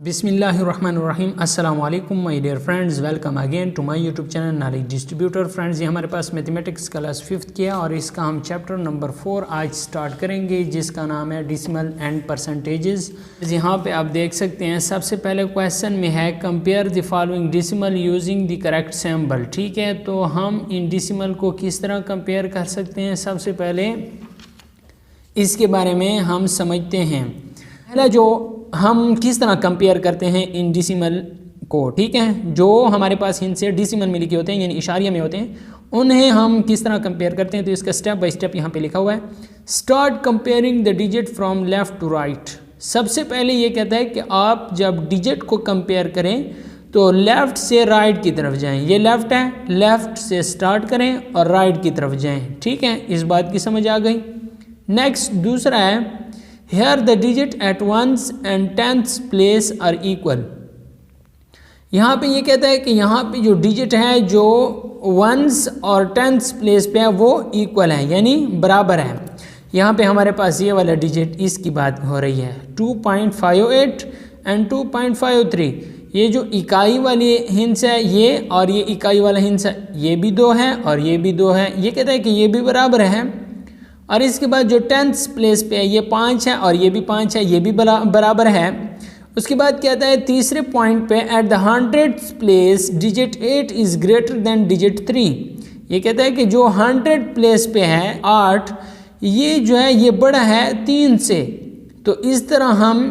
बिस्मिल्लाहिर्रहमानिर्रहीम अस्सलाम वालेकुम my dear friends, welcome again to my YouTube channel knowledge distributor. Friends, ये हमारे पास मैथमेटिक्स क्लास 5th की है और इसका हम चैप्टर नंबर 4 आज स्टार्ट करेंगे, जिसका नाम है डिसिमल एंड परसेंटेजेस। यहाँ पे आप देख सकते हैं, सबसे पहले क्वेश्चन में है compare the following decimal using the correct symbol. ठीक है, तो हम इन डिसिमल को किस तरह कंपेयर कर सकते हैं, सबसे पहले इसके बारे में हम समझते हैं। पहला जो हम किस तरह कंपेयर करते हैं इन डिसिमल को, ठीक है, जो हमारे पास इनसे डिसिमल में लिखे होते हैं यानी इशारिया में होते हैं, उन्हें हम किस तरह कंपेयर करते हैं। तो इसका स्टेप बाय स्टेप यहाँ पे लिखा हुआ है। Start comparing the digit from left to right. सबसे पहले ये कहता है कि आप जब डिजिट को कंपेयर करें तो लेफ्ट से राइट की तरफ जाएं। ये लेफ्ट है, लेफ्ट से स्टार्ट करें और राइट की तरफ जाएं। ठीक है, इस बात की समझ आ गई। नेक्स्ट दूसरा है, Here the digit at ones and tenths place are equal। यहाँ पे ये कहता है कि यहाँ पे जो डिजिट है जो वंस और टेंथ्स प्लेस पे है वो इक्वल है यानी बराबर है। यहाँ पे हमारे पास ये वाला डिजिट, इसकी बात हो रही है 2.58 एंड 2.53। ये जो इकाई वाली हिंस है ये और ये इकाई वाला हिंस है, ये भी 2 है और ये भी 2 है। ये कहता है कि ये भी बराबर है। और इसके बाद जो टेंथ प्लेस पे है ये 5 है और ये भी 5 है, ये भी बराबर है। उसके बाद कहता है तीसरे पॉइंट पे at the 100th place digit 8 is greater than digit 3। ये कहता है कि जो 100 प्लेस पे है 8, ये जो है ये बड़ा है 3 से। तो इस तरह हम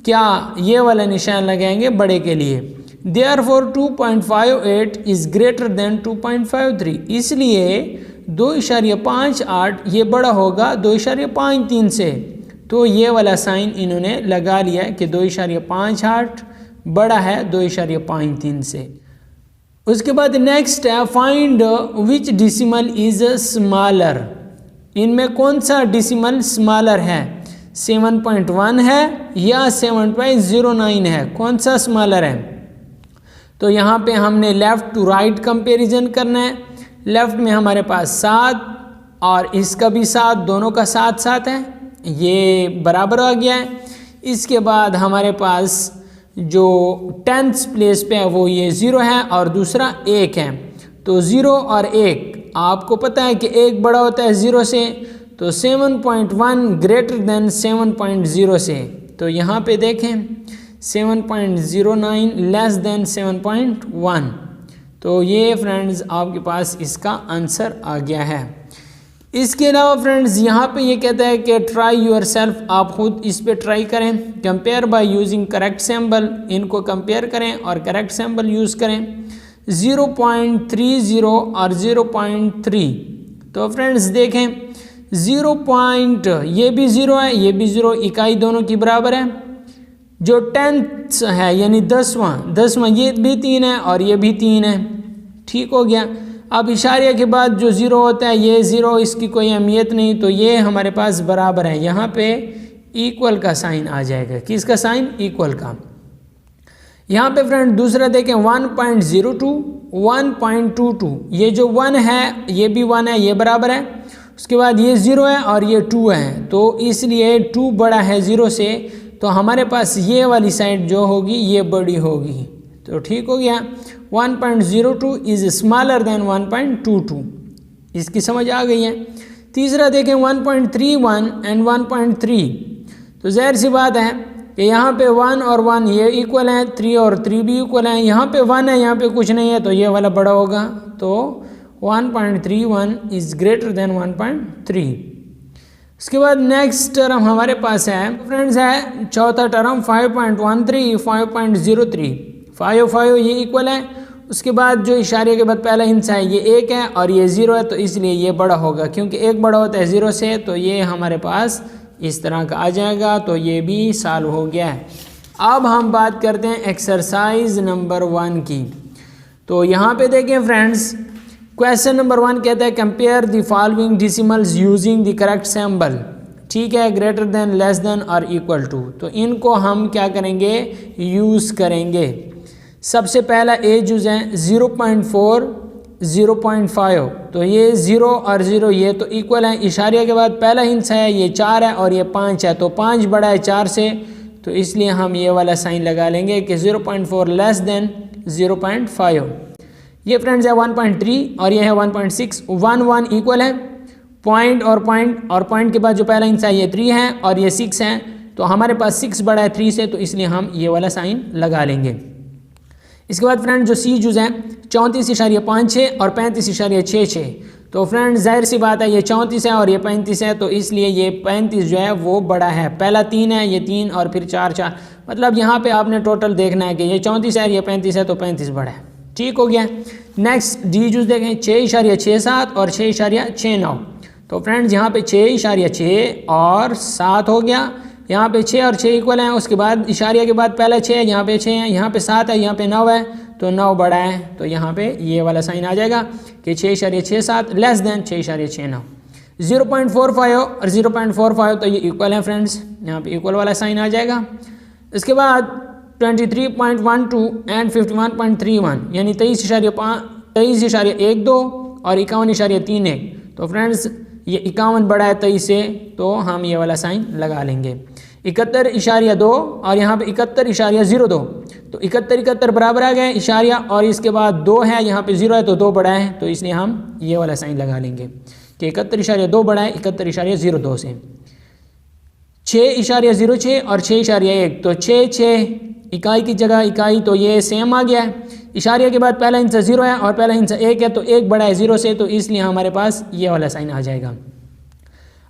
क्या ये वाला निशान लगाएंगे बड़े के लिए। Therefore 2.58 is greater than 2.53। इसलिए 2.58 ये बड़ा होगा 2.53 से। तो ये वाला साइन इन्होंने लगा लिया है कि 2.58 बड़ा है 2.53 से। उसके बाद नेक्स्ट है find which decimal is smaller. इनमें कौन सा डिसिमल स्मॉलर है, 7.1 है या 7.09 है, कौन सा स्मॉलर है। तो यहाँ पे हमने लेफ्ट टू राइट कंपैरिजन करना है। लेफ्ट में हमारे पास 7 और इसका भी 7, दोनों का 7 है, ये बराबर आ गया है। इसके बाद हमारे पास जो 10th प्लेस पे है वो ये 0 है और दूसरा 1 है। तो 0 और 1 आपको पता है कि 1 बड़ा होता है 0 से, तो 7.1 ग्रेटर देन 7.0 से। तो यहाँ पे देखें 7.09 लेस देन 7.1। तो ये फ्रेंड्स आपके पास इसका आंसर आ गया है। इसके अलावा फ्रेंड्स यहाँ पे ये कहता है कि ट्राई योर सेल्फ, आप खुद इस पे ट्राई करें। Compare by using correct symbol, इनको कंपेयर करें और करेक्ट सिंबल यूज़ करें। 0.30 और 0.3। तो फ्रेंड्स देखें 0. ये भी 0 है, ये भी 0, इकाई दोनों की बराबर है। जो 10th है यानी 10वां ये भी 3 है और ये भी 3 है। ठीक हो गया। अब इशारे के बाद जो 0 होता है ये 0, इसकी कोई अहमियत नहीं, तो ये हमारे पास बराबर है। यहाँ पे इक्वल का साइन आ जाएगा। किसका साइन, इक्वल का। यहाँ पे फ्रेंड दूसरा देखें 1.02 1.22। ये जो 1 है ये भी 1 है, ये बराबर है। उसके बाद ये 0 है और ये 2 है, तो इसलिए 2 बड़ा है 0 से, तो हमारे पास ये वाली साइड जो होगी ये बड़ी होगी। तो ठीक हो गया। 1.02 इज स्मॉलर देन 1.22। इसकी समझ आ गई है। तीसरा देखें 1.31 एंड 1.3। तो ज़ाहिर सी बात है कि यहाँ पे 1 और 1 ये इक्वल हैं, 3 और 3 भी इक्वल हैं। यहाँ पे 1 है, यहाँ पे कुछ नहीं है, तो ये वाला बड़ा होगा। तो 1.31 इज ग्रेटर देन 1.3। उसके बाद नेक्स्ट टर्म हमारे पास है फ्रेंड्स है चौथा टर्म 5.13 5.03। 5 ये इक्वल है। उसके बाद जो इशारे के बाद पहला हिस्सा है ये 1 है और ये 0 है, तो इसलिए ये बड़ा होगा क्योंकि 1 बड़ा होता है 0 से, तो ये हमारे पास इस तरह का आ जाएगा। तो ये भी सॉल्व हो गया है। अब हम बात करते हैं एक्सरसाइज नंबर 1 की। तो यहाँ पे देखें फ्रेंड्स, क्वेश्चन नंबर 1 कहता है compare the following decimals using the correct symbol. ठीक है, ग्रेटर देन, लेस देन और इक्वल टू। तो इनको हम क्या करेंगे, यूज़ करेंगे। सबसे पहला ए यूज़ है 0.4 0.5। तो ये 0 और 0 ये तो इक्वल है। इशारे के बाद पहला हिंसा है ये 4 है और ये 5 है, तो 5 बड़ा है 4 से, तो इसलिए हम ये वाला साइन लगा लेंगे कि 0.4 लेस देन 0.5। ये फ्रेंड्स है 1.3 और ये है 1.6। 1 1 इक्वल है पॉइंट और पॉइंट के बाद जो पहला हिस्सा है ये 3 है और ये 6 है, तो हमारे पास 6 बड़ा है 3 से, तो इसलिए हम ये वाला साइन लगा लेंगे। इसके बाद फ्रेंड जो सी जुज़ है 34.56 और 35.66, तो फ्रेंड जाहिर सी बात है ये 34 है और ये 35 है, तो इसलिए ये 35 जो है वो बड़ा है। पहला 3 है, ये 3 और फिर 4 4, मतलब यहाँ पे आपने टोटल देखना है कि ये 34 है ये 35 है, तो 35 बड़ा है। ठीक हो गया। नेक्स्ट डी जुज़ देखें 6.67 और 6.69, तो फ्रेंड्स यहाँ पे 6.6 और 7 हो गया, यहाँ पे 6 और 6 इक्वल हैं। उसके बाद इशारिया के बाद पहला 6 है, यहाँ पे 6 है, यहाँ पे 7 है, यहाँ पे 9 है, तो 9 बड़ा है, तो यहाँ पे ये वाला साइन आ जाएगा कि 6.67 लेस देन 6.69। 0.45 और 0.45 तो ये इक्वल है फ्रेंड्स, यहाँ पे इक्वल वाला साइन आ जाएगा। इसके बाद 23.12 एंड 51.31 यानी 23.12 और 51.31, तो फ्रेंड्स ये 51 बड़ा है 23 से, तो हम ये वाला साइन लगा लेंगे। 71.2 और यहाँ पे 71.02, तो 71 बराबर आ गए इशारिया, और इसके बाद 2 है, यहाँ पे 0 है तो 2 बड़ा है, तो इसलिए हम ये वाला साइन लगा लेंगे कि 71.2 बड़ा है 71.02 से। 6.06 और 6.1, तो 6 इकाई की जगह इकाई, तो ये सेम आ गया है। इशारिया के बाद पहला हिस्सा 0 है और पहला हिस्सा 1 है, तो 1 बड़ा है 0 से, तो इसलिए हमारे पास ये वाला साइन आ जाएगा।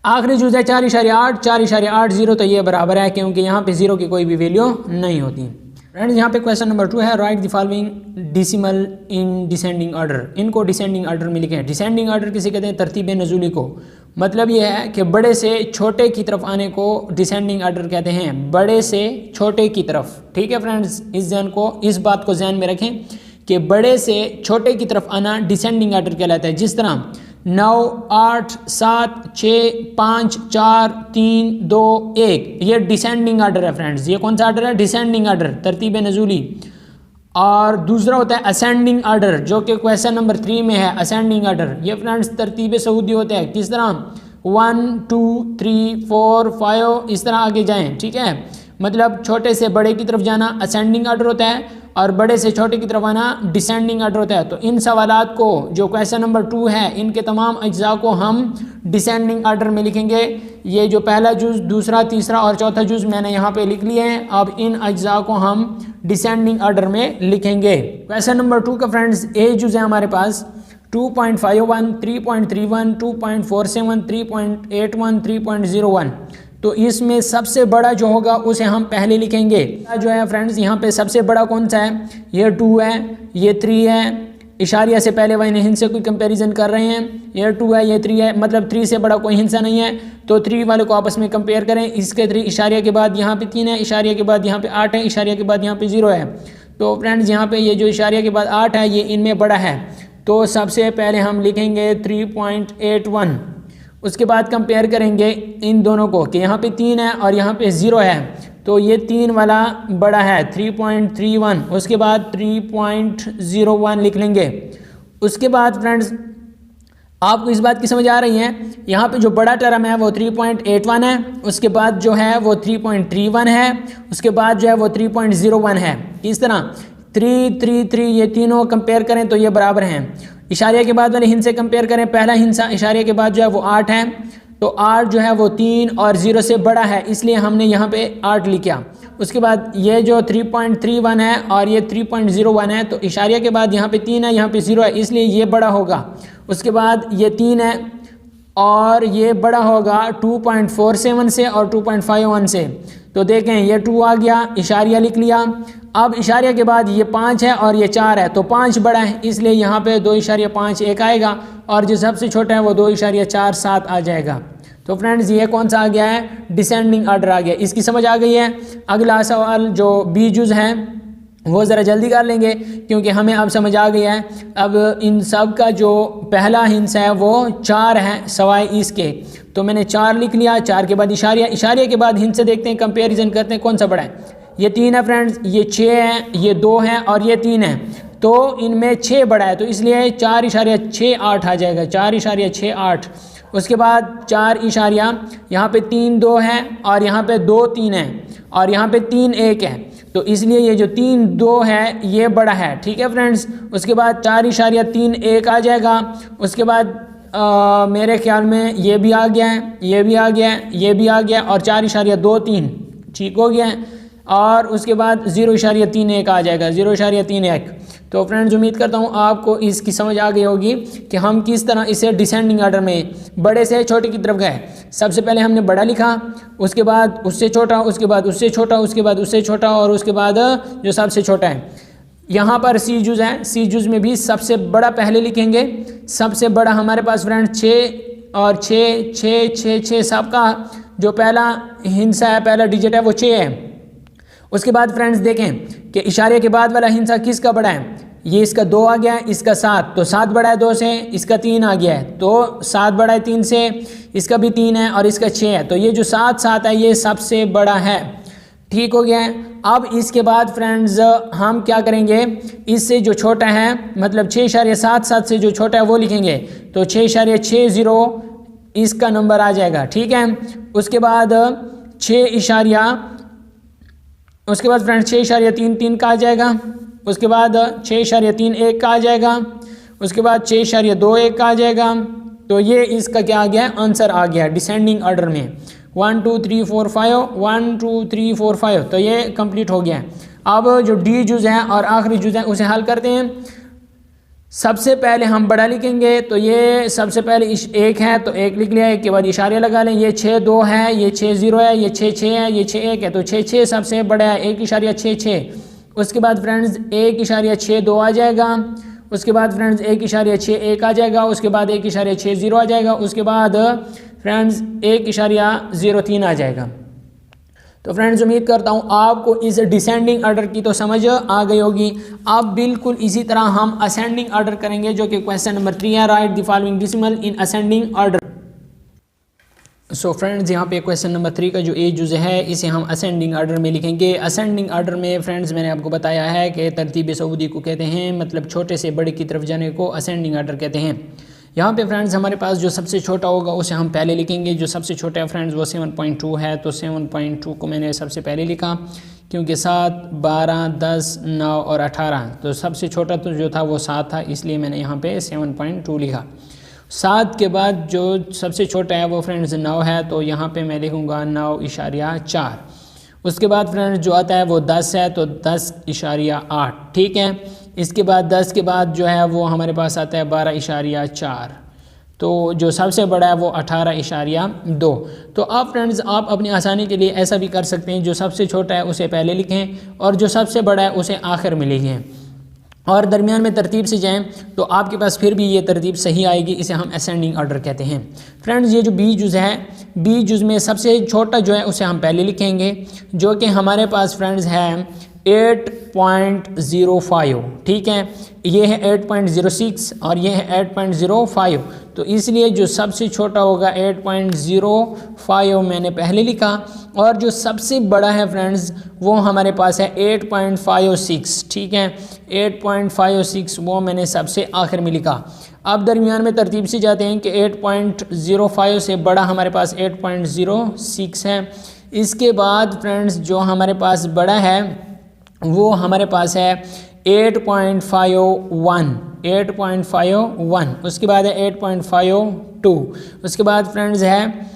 आखिरी जुज़ है 4.80, तो ये बराबर है क्योंकि यहाँ पे 0 की कोई भी वैल्यू नहीं होती। फ्रेंड्स यहाँ पे क्वेश्चन नंबर 2 है, right the following decimal in descending order. इनको डिसेंडिंग ऑर्डर में लिखें। डिसेंडिंग ऑर्डर किसे कहते हैं? तरतीब नज़ूली को। मतलब ये है कि बड़े से छोटे की तरफ आने को डिसेंडिंग ऑर्डर कहते हैं, बड़े से छोटे की तरफ। ठीक है फ्रेंड्स, इस बात को ध्यान में रखें कि बड़े से छोटे की तरफ आना डिसेंडिंग ऑर्डर कहलाता है। जिस तरह 9 8 7 6 5 4 3 2 1 ये डिसेंडिंग ऑर्डर है फ्रेंड्स। ये कौन सा ऑर्डर है? डिसेंडिंग ऑर्डर, तरतीब नज़ूली। और दूसरा होता है असेंडिंग ऑर्डर, जो कि क्वेश्चन नंबर 3 में है। असेंडिंग ऑर्डर ये फ्रेंड्स तरतीब सऊदी होता है। किस तरह 1 2 3 4 5 इस तरह आगे जाएं। ठीक है, मतलब छोटे से बड़े की तरफ जाना असेंडिंग ऑर्डर होता है और बड़े से छोटे की तरफ आना डिसेंडिंग ऑर्डर होता है। तो इन सवालात को जो क्वेश्चन नंबर 2 है इनके तमाम अज्जा को हम डिसेंडिंग ऑर्डर में लिखेंगे। ये जो पहला जुज़, दूसरा, तीसरा और चौथा जुज़ मैंने यहाँ पे लिख लिए हैं। अब इन अज्जा को हम डिसेंडिंग ऑर्डर में लिखेंगे। क्वेश्चन नंबर 2 का फ्रेंड्स ए जुज़ है हमारे पास 2.51 3.31 2.47 3.81 3.01। तो इसमें सबसे बड़ा जो होगा उसे हम पहले लिखेंगे। जो है फ्रेंड्स यहाँ पे सबसे बड़ा कौन सा है? ये 2 है, ये 3 है। इशारिया से पहले वही हिंसे कोई कंपैरिजन कर रहे हैं। ये 2 है, ये 3 है, मतलब 3 से बड़ा कोई हिंसा नहीं है, तो 3 वाले को आपस में कंपेयर करें। इसके 3 इशारिया के बाद यहाँ पे 3 है, इशारिया के बाद यहाँ पे 8 है, इशारिया के बाद यहाँ पे 0 है। तो फ्रेंड्स यहाँ पे ये जो इशारिया के बाद 8 है ये इनमें बड़ा है, तो सबसे पहले हम लिखेंगे 3.81। उसके बाद कंपेयर करेंगे इन दोनों को कि यहाँ पे 3 है और यहाँ पे 0 है, तो ये 3 वाला बड़ा है 3.31। उसके बाद 3.01 लिख लेंगे। उसके बाद फ्रेंड्स आपको इस बात की समझ आ रही है, यहाँ पे जो बड़ा टर्म है वो 3.81 है, उसके बाद जो है वो 3.31 है, उसके बाद जो है वो 3.01 है। इस तरह 3 3 3 ये तीनों कंपेयर करें तो ये बराबर हैं। इशारिया के बाद वाले हिंस से कंपेयर करें, पहला हिंसा इशारिया के बाद जो है वो 8 है, तो 8 जो है वो 3 और 0 से बड़ा है, इसलिए हमने यहाँ पे 8 लिखा। उसके बाद ये जो 3.31 है और ये 3.01 है, तो इशारिया के बाद यहाँ पे 3 है, यहाँ पे 0 है, इसलिए ये बड़ा होगा। उसके बाद ये 3 है और ये बड़ा होगा 2.47 से और 2.51 से, तो देखें ये 2 आ गया, इशारिया लिख लिया। अब इशारिया के बाद ये 5 है और ये 4 है, तो 5 बड़ा है, इसलिए यहाँ पे 2.5 1 आएगा और जो सबसे छोटा है वो 2.47 आ जाएगा। तो फ्रेंड्स ये कौन सा आ गया है? डिसेंडिंग ऑर्डर आ गया। इसकी समझ आ गई है। अगला सवाल जो बी जुज़ है वो ज़रा जल्दी कर लेंगे क्योंकि हमें अब समझ आ गया है। अब इन सब का जो पहला हिंस है वो 4 है सवाए इसके, तो मैंने 4 लिख लिया। 4 के बाद इशारिया, इशारिया के बाद हिंस से देखते हैं, कंपेरिजन करते हैं कौन सा बड़ा है। ये 3 है फ्रेंड्स, ये 6 है, ये 2 है और ये 3 है, तो इनमें 6 बड़ा है, तो इसलिए 4.68 आ जाएगा, 4.68। उसके बाद 4 इशारिया, यहाँ पे 3 2 है और यहाँ पे 2 3 है, और यहाँ पे 3 1 है, तो इसलिए ये जो 3 2 है ये बड़ा है, ठीक है फ्रेंड्स। उसके बाद 4.31 आ जाएगा। उसके बाद मेरे ख्याल में ये भी आ गया है, ये भी आ गया है, ये भी आ गया और 4.23 ठीक हो गया है। और उसके बाद 0.31 आ जाएगा, 0.31। तो फ्रेंड्स उम्मीद करता हूँ आपको इसकी समझ आ गई होगी कि हम किस तरह इसे डिसेंडिंग ऑर्डर में बड़े से छोटे की तरफ गए। सबसे पहले हमने बड़ा लिखा, उसके बाद उससे छोटा, उसके बाद उससे छोटा, उसके बाद उससे छोटा और उसके बाद जो सबसे छोटा है। यहाँ पर सी जुज है, सी जुज में भी सबसे बड़ा पहले लिखेंगे। सबसे बड़ा हमारे पास फ्रेंड्स 6 और 6 6 6 6 सबका जो पहला हिस्सा है, पहला डिजिट है वो 6 है। उसके बाद फ्रेंड्स देखें कि इशारे के बाद वाला हिस्सा किसका बड़ा है, ये इसका 2 आ गया है, इसका 7, तो 7 बड़ा है 2 से, इसका 3 आ गया है, तो 7 बड़ा है 3 से, इसका भी 3 है और इसका 6 है, तो ये जो 7 7 है ये सबसे बड़ा है, ठीक हो गया है। अब इसके बाद फ्रेंड्स हम क्या करेंगे, इससे जो छोटा है मतलब 6.77 से जो छोटा है वो लिखेंगे, तो 6.60 इसका नंबर आ जाएगा, ठीक है। उसके बाद 6.33 का आ जाएगा। उसके बाद 6.31 का आ जाएगा। उसके बाद 6.21 का आ जाएगा। तो ये इसका क्या आ गया, आंसर आ गया डिसेंडिंग ऑर्डर में 1 2 3 4 5 1 2 3 4 5। तो ये कंप्लीट हो गया है। अब जो डी जुज है और आखिरी जुज है उसे हल करते हैं। सबसे पहले हम बड़ा लिखेंगे, तो ये सबसे पहले 1 है तो 1 लिख लिया, एक के बाद इशारे लगा लें। ये 6 2 है, ये 6 0 है, ये 6 6 है, ये 6 1 है, तो 6 6 सबसे बड़ा है, 1.66। उसके बाद फ्रेंड्स 1.62 आ जाएगा। उसके बाद फ्रेंड्स 1.61 आ जाएगा। उसके बाद 1.60 आ जाएगा। उसके बाद फ्रेंड्स 1.03 आ जाएगा। तो फ्रेंड्स उम्मीद करता हूँ आपको इस डिसेंडिंग ऑर्डर की तो समझ आ गई होगी। अब बिल्कुल इसी तरह हम असेंडिंग ऑर्डर करेंगे, जो कि क्वेश्चन नंबर 3 है, right the following decimal in ascending order. So friends यहाँ पे क्वेश्चन नंबर 3 का जो ए जुज़ है इसे हम असेंडिंग ऑर्डर में लिखेंगे। असेंडिंग ऑर्डर में फ्रेंड्स मैंने आपको बताया है कि तरतीब सऊदी को कहते हैं, मतलब छोटे से बड़े की तरफ जाने को असेंडिंग ऑर्डर कहते हैं। यहाँ पे फ्रेंड्स हमारे पास जो सबसे छोटा होगा उसे हम पहले लिखेंगे। जो सबसे छोटा है फ्रेंड्स वो 7.2 है, तो 7.2 को मैंने सबसे पहले लिखा, क्योंकि 7 12 10 9 और 18, तो सबसे छोटा तो जो था वो 7 था, इसलिए मैंने यहाँ पे 7.2 लिखा। 7 के बाद जो सबसे छोटा है वो फ्रेंड्स 9 है, तो यहाँ पे मैं लिखूँगा 9.4। उसके बाद फ्रेंड्स जो आता है वो 10 है, तो 10.8, ठीक है। इसके बाद 10 के बाद जो है वो हमारे पास आता है 12.4, तो जो सबसे बड़ा है वो 18.2। तो अब फ्रेंड्स आप अपनी आसानी के लिए ऐसा भी कर सकते हैं, जो सबसे छोटा है उसे पहले लिखें और जो सबसे बड़ा है उसे आखिर में लिखें और दरमियान में तरतीब से जाएं, तो आपके पास फिर भी ये तरतीब सही आएगी। इसे हम असेंडिंग ऑर्डर कहते हैं। फ्रेंड्स ये जो बी जुज़ है, बी जुज़ में सबसे छोटा जो है उसे हम पहले लिखेंगे, जो कि हमारे पास फ्रेंड्स है 8.05, ठीक है। ये है 8.06 और ये है 8.05, तो इसलिए जो सबसे छोटा होगा 8.05 मैंने पहले लिखा, और जो सबसे बड़ा है फ्रेंड्स वो हमारे पास है 8.56, ठीक है। 8.56 वो मैंने सबसे आखिर में लिखा। अब दरमियान में तरतीब से जाते हैं कि 8.05 से बड़ा हमारे पास 8.06 है। इसके बाद फ्रेंड्स जो हमारे पास बड़ा है वो हमारे पास है 8.51। उसके बाद है 8.52। उसके बाद फ्रेंड्स है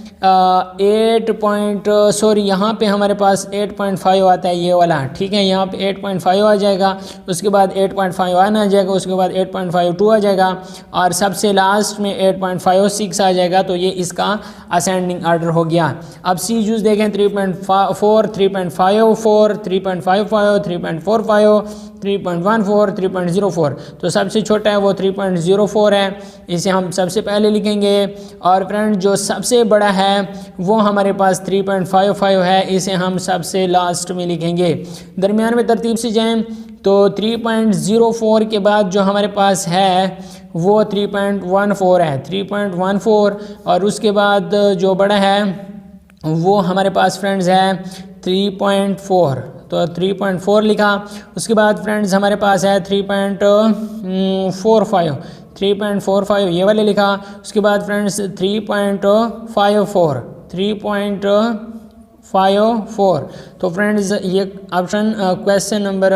यहाँ पे हमारे पास 8.5 आता है ये वाला, ठीक है। यहाँ पे 8.5 आ जाएगा। उसके बाद 8.51 आ जाएगा। उसके बाद 8.52 आ जाएगा और सबसे लास्ट में 8.56 आ जाएगा। तो ये इसका असेंडिंग ऑर्डर हो गया। अब सी जूस देखें 3.4 3.54 3.55 3.45 3.14 3.04, तो सबसे छोटा है वो 3.04 है, इसे हम सबसे पहले लिखेंगे। और फ्रेंड जो सबसे बड़ा है वो हमारे पास 3.55 है, इसे हम सबसे लास्ट में लिखेंगे। दरमियान में तरतीब से जाएं तो 3.04 के बाद जो हमारे पास है वो 3.14 है, 3.14। और उसके बाद जो बड़ा है वो हमारे पास फ्रेंड्स है 3.4, तो 3.4 लिखा। उसके बाद फ्रेंड्स हमारे पास है 3.45 ये वाले लिखा। उसके बाद फ्रेंड्स 3.54 4। तो फ्रेंड्स ये ऑप्शन क्वेश्चन नंबर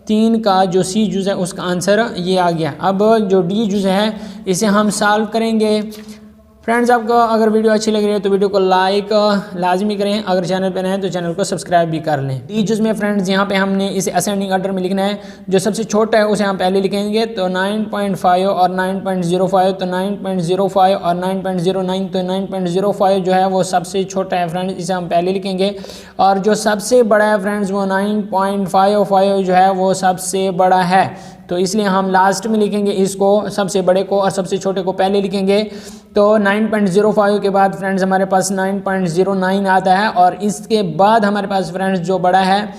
3 का जो सी जुज़ है उसका आंसर ये आ गया। अब जो डी जुज़ है इसे हम सॉल्व करेंगे। फ्रेंड्स आपको अगर वीडियो अच्छी लग रही है तो वीडियो को लाइक लाजमी करें, अगर चैनल पर नए हैं तो चैनल को सब्सक्राइब भी कर लें। डी जुज़ में फ्रेंड्स यहाँ पे हमने इसे असेंडिंग ऑर्डर में लिखना है, जो सबसे छोटा है उसे हम पहले लिखेंगे। तो 9.5 और 9.05, तो 9.05 और 9.09, तो 9.05 जो है वो सबसे छोटा है फ्रेंड्स, इसे हम पहले लिखेंगे। और जो सबसे बड़ा है फ्रेंड्स वो 9.55 जो है वो सबसे बड़ा है, तो इसलिए हम लास्ट में लिखेंगे इसको, सबसे बड़े को, और सबसे छोटे को पहले लिखेंगे। तो 9.05 के बाद फ्रेंड्स हमारे पास 9.09 आता है, और इसके बाद हमारे पास फ्रेंड्स जो बड़ा है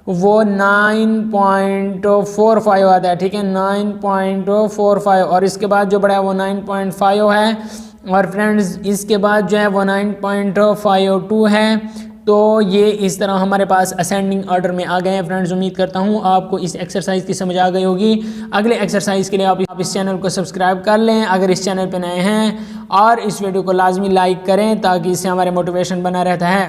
वो 9.45 आता है, ठीक है, 9.45, और इसके बाद जो बड़ा है वो 9.5 है, और फ्रेंड्स इसके बाद जो है वो 9.52 है। तो ये इस तरह हमारे पास असेंडिंग ऑर्डर में आ गए हैं फ्रेंड्स। उम्मीद करता हूँ आपको इस एक्सरसाइज की समझ आ गई होगी। अगले एक्सरसाइज के लिए आप इस चैनल को सब्सक्राइब कर लें अगर इस चैनल पर नए हैं, और इस वीडियो को लाजमी लाइक करें ताकि इससे हमारे मोटिवेशन बना रहता है।